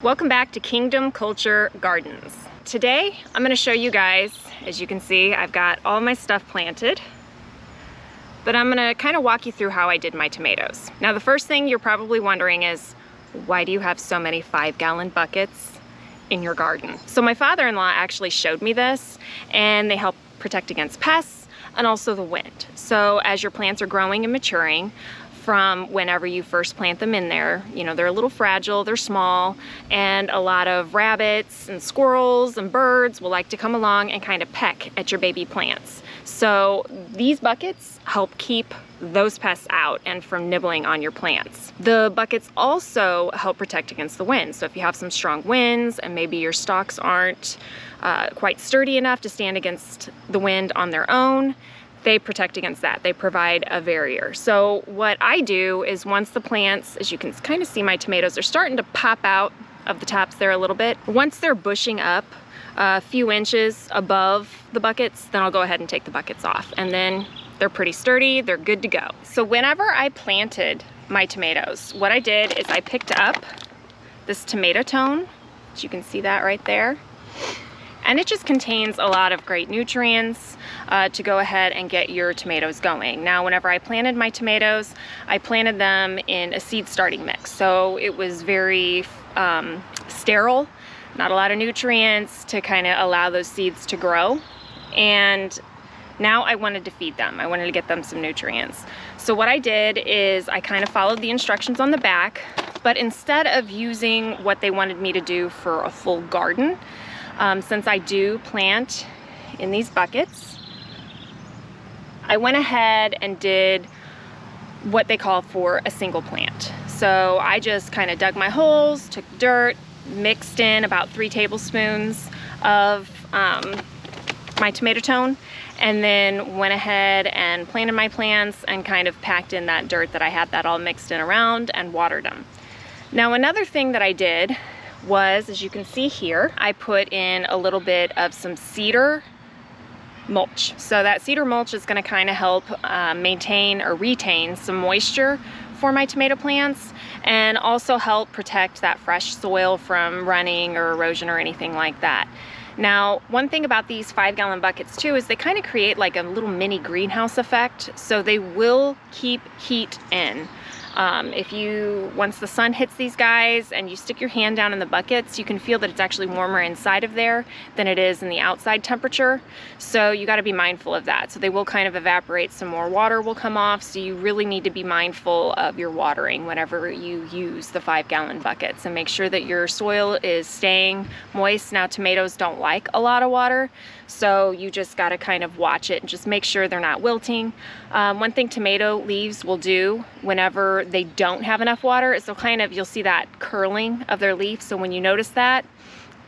Welcome back to Kingdom Culture Gardens. Today I'm going to show you guys, as you can see, I've got all my stuff planted, but I'm going to kind of walk you through how I did my tomatoes. Now the first thing you're probably wondering is, why do you have so many 5-gallon buckets in your garden? So my father-in-law actually showed me this, and they help protect against pests and also the wind. So as your plants are growing and maturing, from whenever you first plant them in there, you know, they're a little fragile, they're small, and a lot of rabbits and squirrels and birds will like to come along and kind of peck at your baby plants. So these buckets help keep those pests out and from nibbling on your plants. The buckets also help protect against the wind. So if you have some strong winds and maybe your stalks aren't quite sturdy enough to stand against the wind on their own, they protect against that. They provide a barrier. So what I do is, once the plants, as you can kind of see, my tomatoes are starting to pop out of the tops there a little bit. Once they're bushing up a few inches above the buckets, then I'll go ahead and take the buckets off. And then they're pretty sturdy, they're good to go. So whenever I planted my tomatoes, what I did is I picked up this tomato tone, as you can see that right there. And it just contains a lot of great nutrients to go ahead and get your tomatoes going. Now, whenever I planted my tomatoes, I planted them in a seed starting mix. So it was very sterile, not a lot of nutrients to kind of allow those seeds to grow. And now I wanted to feed them. I wanted to get them some nutrients. So what I did is I kind of followed the instructions on the back, but instead of using what they wanted me to do for a full garden, since I do plant in these buckets, I went ahead and did what they call for a single plant. So I just kind of dug my holes, took dirt, mixed in about 3 tablespoons of my tomato tone, and then went ahead and planted my plants and kind of packed in that dirt that I had that all mixed in around and watered them. Now another thing that I did was, as you can see here, I put in a little bit of some cedar mulch. So that cedar mulch is going to kind of help maintain or retain some moisture for my tomato plants, and also help protect that fresh soil from running or erosion or anything like that. Now, one thing about these 5-gallon buckets too is they kind of create like a little mini greenhouse effect, so they will keep heat in. Once the sun hits these guys and you stick your hand down in the buckets, you can feel that it's actually warmer inside of there than it is in the outside temperature. So you got to be mindful of that. So they will kind of evaporate, some more water will come off. So you really need to be mindful of your watering whenever you use the 5-gallon buckets, and make sure that your soil is staying moist. Now, tomatoes don't like a lot of water, so you just got to kind of watch it and just make sure they're not wilting. One thing tomato leaves will do whenever they don't have enough water is you'll see that curling of their leaf. So when you notice that,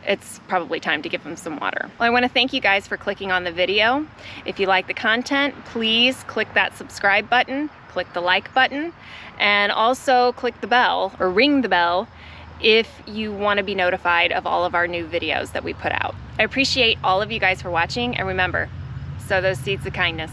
it's probably time to give them some water. Well, I want to thank you guys for clicking on the video. If you like the content, please click that subscribe button, click the like button, and also click the bell or ring the bell if you want to be notified of all of our new videos that we put out. I appreciate all of you guys for watching, and remember, sow those seeds of kindness.